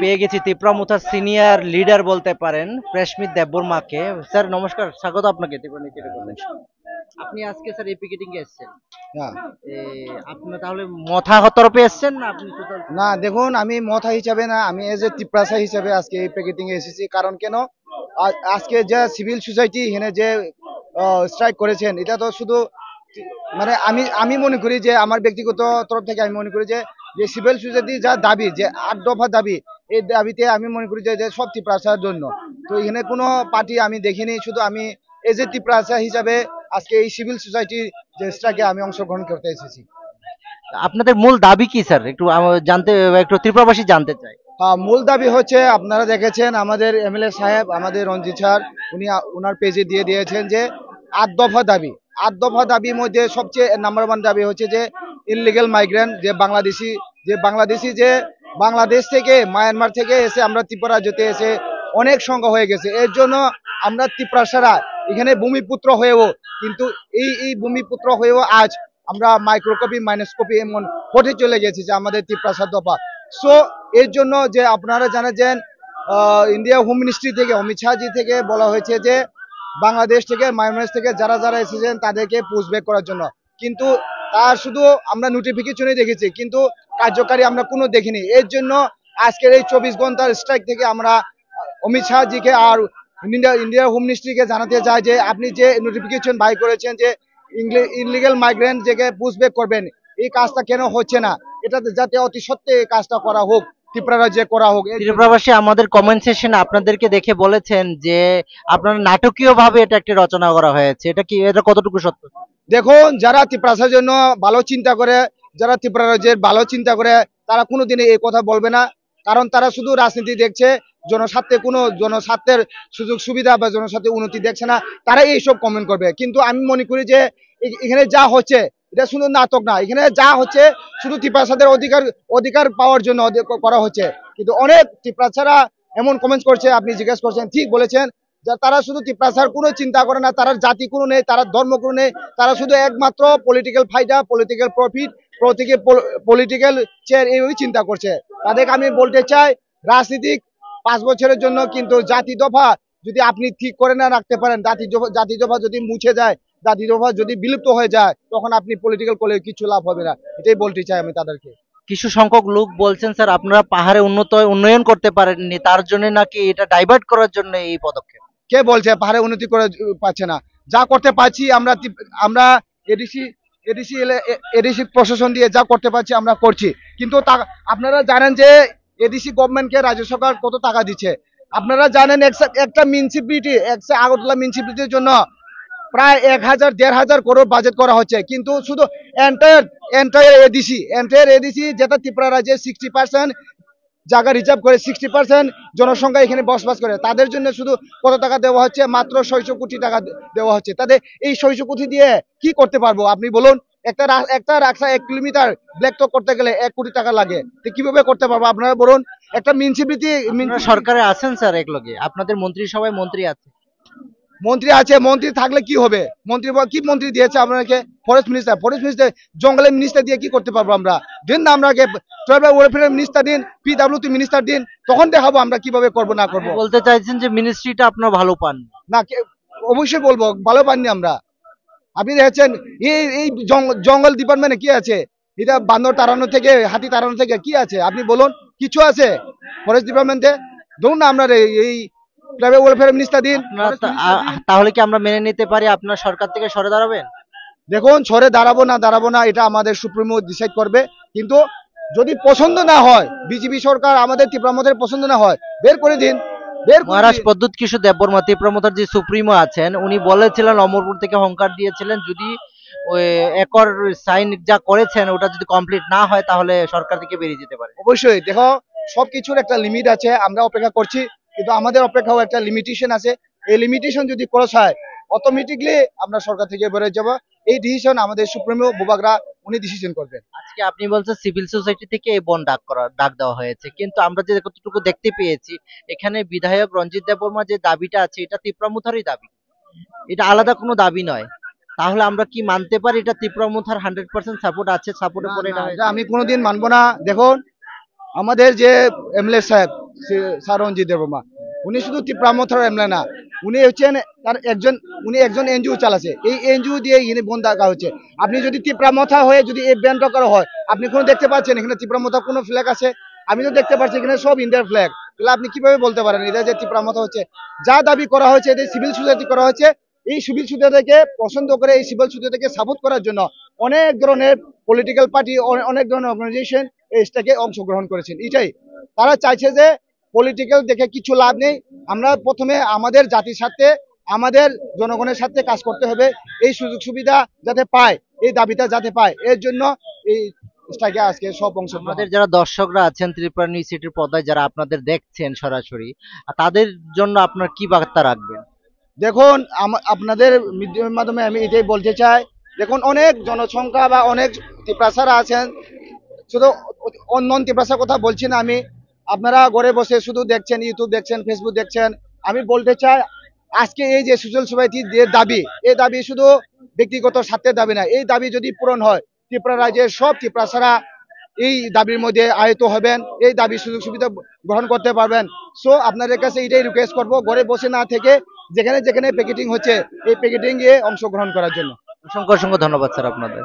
পেয়ে গেছি তিপ্রামুথার senior leader বলতে পারেন প্রেসমিত দেববর্মাকে। স্যার নমস্কার, স্বাগত আপনাকে ত্রিপুরা নিউজ চ্যানেলে। আপনি আজকে স্যার এই পিকেটিং এ এসেছেন, হ্যাঁ। আপনি তাহলে মথা তরফে এসেছেন না আপনি টোটাল? না দেখুন, আমি মথা হিসাবে না, আমি এজ এ তিপ্রাসা হিসাবে আজকে এই প্যাকেটিং এ এসেছি। কারণ কেন, আজকে যে সিভিল সোসাইটি এখানে যে স্ট্রাইক করেছেন, এটা তো শুধু মানে আমি আমি মনে করি যে আমার ব্যক্তিগত তরফ থেকে আমি মনে করি যে যে সিভিল সোসাইটি যা দাবি, যে 8 দফা দাবি, এই দাবিতে আমি মনে করি যে সব তিপ্রাসার জন্য। তো এখানে কোনো পার্টি আমি দেখিনি, শুধু আমি এজ এ তিপ্রাসা হিসাবে আজকে এই সিভিল সোসাইটির যে স্ট্রাইকে আমি অংশগ্রহণ করতে এসেছি। আপনাদের মূল দাবি কি স্যার, একটু জানতে, একটু ত্রিপুরাবাসী জানতে চাই। মূল দাবি হচ্ছে, আপনারা দেখেছেন আমাদের এমএলএ সাহেব, আমাদের রঞ্জিত স্যার, উনি ওনার পেজে দিয়ে দিয়েছেন যে 8 দফা দাবি। 8 দফা দাবির মধ্যে সবচেয়ে নাম্বার 1 দাবি হচ্ছে যে ইললিগ্যাল মাইগ্রেন্ট, যে বাংলাদেশি যে বাংলাদেশ থেকে, মায়ানমার থেকে এসে আমরা ত্রিপুরা রাজ্যতে এসে অনেক সংখ্যা হয়ে গেছে। এর জন্য আমরা ত্রিপুরাসারা এখানে ভূমিপুত্র হয়েও, কিন্তু এই ভূমিপুত্র হয়েও আজ আমরা মাইক্রোকপি মাইনাসকপি এমন হতে চলে গেছি যে আমাদের ত্রিপুরা দফা। সো এর জন্য যে আপনারা জানেন, ইন্ডিয়া হোম মিনিস্ট্রি থেকে, অমিত শাহজি থেকে বলা হয়েছে যে বাংলাদেশ থেকে, মায়ানমার থেকে যারা যারা এসেছেন তাদেরকে পুশব্যাক করার জন্য। কিন্তু তার শুধু আমরা নোটিফিকেশনই দেখেছি, কিন্তু কার্যকারী আমরা কোনো দেখিনি। এর জন্য আজকের এই 24 ঘন্টার স্ট্রাইক থেকে আমরা অমিত শাহজিকে আর ইন্ডিয়া হোম মিনিস্ট্রিকে জানাতে চাই যে আপনি যে নোটিফিকেশন বাই করেছেন যে ইনলিগাল মাইগ্রেন্ট থেকে পুশব্যাক করবেন, এই কাজটা কেন হচ্ছে না? এটা যাতে অতি সত্ত্বে এই কাজটা করা হোক, ত্রিপুরা রাজ্যে করা হোক। ত্রিপুরাবাসী আমাদের কমেন্ট সেকশনে আপনাদেরকে দেখে বলেছেন যে আপনারা নাটকীয় ভাবে এটা একটি রচনা করা হয়েছে, এটা কি, এটা কতটুকু সত্য? দেখুন, যারা ত্রিপুরার জন্য ভালো চিন্তা করে, যারা ত্রিপুরা রাজ্যের ভালো চিন্তা করে, তারা কোনোদিনই এই কথা বলবে না। কারণ তারা শুধু রাজনীতি দেখছে, জনস্বার্থের সুযোগ সুবিধা বা জনস্বার্থের উন্নতি দেখছে না, তারা এইসব কমেন্ট করবে। কিন্তু আমি মনে করি যে এখানে যা হচ্ছে এটা শুধু নাটক না, এখানে যা হচ্ছে শুধু ত্রিপুরাদের অধিকার পাওয়ার জন্য করা হচ্ছে। কিন্তু অনেক ত্রিপুরারা এমন কমেন্ট করছে, আপনি জিজ্ঞেস করছেন, ঠিক বলেছেন, তারা শুধু ত্রিপুরার কোনো চিন্তা করে না, তারা জাতি কোনো নেই, তারা ধর্ম কোনো নেই, তারা শুধু একমাত্র পলিটিক্যাল ফায়দা, পলিটিক্যাল প্রফিট, পলিটিক্যাল চেয়ার, এই চিন্তা করছে। তাদেরকে আমি বলতে চাই, রাজনীতিক 5 বছরের জন্য, কিন্তু জাতি দফা যদি আপনি ঠিক করে না রাখতে পারেন, জাতি দফা যদি মুছে যায়, জাতি দফা যদি বিলুপ্ত হয়ে যায়, তখন আপনি পলিটিক্যাল করলে কিছু লাভ হবে না। এটাই বলতে চাই আমি তাদেরকে। কিছু সংখ্যক লোক বলছেন স্যার আপনারা পাহাড়ে উন্নয়ন করতে পারেননি, তার জন্য নাকি এটা ডাইভার্ট করার জন্য এই পদক্ষেপ। কে বলছে পাহাড়ে উন্নতি করে পাচ্ছে না? যা করতে পারছি আমরা এডিসি প্রশাসন দিয়ে যা করতে পারছি আমরা করছি। কিন্তু আপনারা জানেন যে এডিসি গভর্নমেন্টকে রাজ্য সরকার কত টাকা দিচ্ছে। আপনারা জানেন একটা মিউনিসিপ্যালিটি, আগরতলা মিউনিসিপ্যালিটির জন্য প্রায় 1000-1500 করোড় বাজেট করা হচ্ছে। কিন্তু শুধু এন্টায়ার এডিসি যেটা ত্রিপুরা রাজ্যে 60% জায়গা রিজার্ভ করে, 60% জনসংখ্যা এখানে বসবাস করে, তাদের জন্য শুধু কত টাকা দেওয়া হচ্ছে? মাত্র 600 কোটি টাকা দেওয়া হচ্ছে। তাদের এই 600 কোটি দিয়ে কি করতে পারবো আপনি বলুন? একটা রাস্তা 1 কিলোমিটার ব্ল্যাক টক করতে গেলে 1 কোটি টাকা লাগে, তো কিভাবে করতে পারবো আপনারা বলুন? একটা মিউনিসিপ্যালিটি সরকারে আছেন স্যার, একলগে আপনাদের মন্ত্রিসভায় মন্ত্রী আছে, মন্ত্রী থাকলে কি হবে? মন্ত্রী দিয়েছে আপনাকে? ফরেস্ট মিনিস্টার জঙ্গলের মিনিস্টার দিয়ে কি করতে পারবো আমরা? দিন না আমরাকে ট্রাইবাল ওয়েলফেয়ার মিনিস্টার দিন, পিডব্লিউডি মিনিস্টার দিন, তখন দেখাবো আমরা কিভাবে করবো না করবো। বলতে চাইছেন যে মিনিস্ট্রিটা আপনার ভালো পান না? অবশ্যই বলবো ভালো পাননি আমরা। আপনি দেখছেন এই জঙ্গল ডিপার্টমেন্টে কি আছে? এটা বান্দর তাড়ানো থেকে, হাতি তাড়ানো থেকে কি আছে আপনি বলুন? কিছু আছে ফরেস্ট ডিপার্টমেন্টে? ধরুন না আমরা এই ট্রাইবাল ওয়েলফেয়ার মিনিস্টার দিন। তাহলে কি আমরা মেনে নিতে পারি আপনার সরকার থেকে সরে দাঁড়াবেন? দেখুন, সরে দাঁড়াবো না এটা আমাদের সুপ্রিমো ডিসাইড করবে। কিন্তু যদি পছন্দ না হয়, বিজেপি সরকার আমাদের ত্রিপুরামদের পছন্দ না হয়, বের করে দিন। মহারাষ্ট্র প্রদ্যুৎ কিশোর দেববর্মা ত্রিপুরামতার যে সুপ্রিমো আছেন, উনি বলেছিলেন, অমরপুর থেকে হুঙ্কার দিয়েছিলেন, যদি ওই একর সাইন যা করেছেন ওটা যদি কমপ্লিট না হয় তাহলে সরকার থেকে বেরিয়ে যেতে পারে। অবশ্যই দেখো, সবকিছুর একটা লিমিট আছে, আমরা অপেক্ষা করছি, কিন্তু আমাদের অপেক্ষাও একটা লিমিটেশন আছে। এই লিমিটেশন যদি ক্রস হয়, অটোমেটিকলি আমরা সরকার থেকে বেরোয় যাব। এই ডিসিশন আমাদের সুপ্রিমো বুবাগরা উনি ডিসিশন করবেন। আজকে আপনি বলছেন সিভিল সোসাইটি থেকে এই বন ডাক দেওয়া হয়েছে, কিন্তু আমরা যে কতটুকু দেখতে পেয়েছি, এখানে বিধায়ক রঞ্জিত দেববর্মা যে দাবিটা আছে এটা ত্রিপুরামুথারই দাবি, এটা আলাদা কোনো দাবি নয়। তাহলে আমরা কি মানতে পারি এটা ত্রিপুরা মুথার 100% সাপোর্ট আছে, সাপোর্টের না পরে না এটা এটা হয়েছে? আমি কোনোদিন মানবো না। দেখুন আমাদের যে এমএলএ সাহেব স্যার রঞ্জিত দেববর্মা, উনি শুধু ত্রিপুরামথার এমএলএ না, উনি হচ্ছেন তার একজন, উনি একজন এনজিও চালাচ্ছে, এই এনজিও দিয়ে ইনি বন্ধ রাখা হচ্ছে। আপনি যদি ত্রিপুরামথা হয়ে যদি এই ব্যান্ড করা হয়, আপনি কোনো দেখতে পাচ্ছেন এখানে ত্রিপুরামথা কোনো ফ্ল্যাগ আছে? আমি তো দেখতে পাচ্ছি এখানে সব ইন্ডিয়ার ফ্ল্যাগ। তাহলে আপনি কিভাবে বলতে পারেন এটা যে ত্রিপুরামথা হচ্ছে? যা দাবি করা হয়েছে এটা সিভিল সোসাইটি করা হয়েছে। এই সিভিল সোসাইটিকে পছন্দ করে, এই সিভিল সোসাইটিকে সাপোর্ট করার জন্য অনেক ধরনের পলিটিক্যাল পার্টি, অনেক ধরনের অর্গানাইজেশন এই স্টেকে অংশগ্রহণ করেছেন। এটাই তারা চাইছে যে পলিটিক্যাল দেখে কিছু লাভ নেই, আমরা প্রথমে আমাদের জাতির সাথে, আমাদের জনগণের সাথে কাজ করতে হবে, এই সুযোগ সুবিধা যাতে পায়, এই দাবিটা যাতে পায়, এর জন্য এই স্ট্রাইকে আজকে সব অংশগ্রহণ। আমাদের যারা দর্শকরা আছেন ত্রিপুরা নিউজ সিটির পর্দায়, যারা আপনাদের দেখছেন সরাসরি, তাদের জন্য আপনার কি বার্তা রাখবেন? দেখুন আপনাদের মিডিয়ার মাধ্যমে আমি এটাই বলতে চাই, দেখুন অনেক জনসংখ্যা বা অনেক ত্রিপ্রাসারা আছেন, শুধু অন্য ত্রিপ্রাসার কথা বলছি না আমি, আপনারা ঘরে বসে শুধু দেখছেন, ইউটিউব দেখছেন, ফেসবুক দেখছেন। আমি বলতে চাই আজকে এই যে সোশ্যাল সোসাইটির যে দাবি, এই দাবি শুধু ব্যক্তিগত স্বার্থের দাবি না, এই দাবি যদি পূরণ হয় ত্রিপুরা রাজ্যের সব ত্রিপ্রাসারা এই দাবির মধ্যে আয়ত হবেন, এই দাবি সুযোগ সুবিধা গ্রহণ করতে পারবেন। সো আপনাদের কাছে এটাই রিকোয়েস্ট করব, ঘরে বসে না থেকে যেখানে যেখানে প্যাকেটিং হচ্ছে এই প্যাকেটিং এ অংশগ্রহণ করার জন্য। অসংখ্য অসংখ্য ধন্যবাদ স্যার আপনাদের।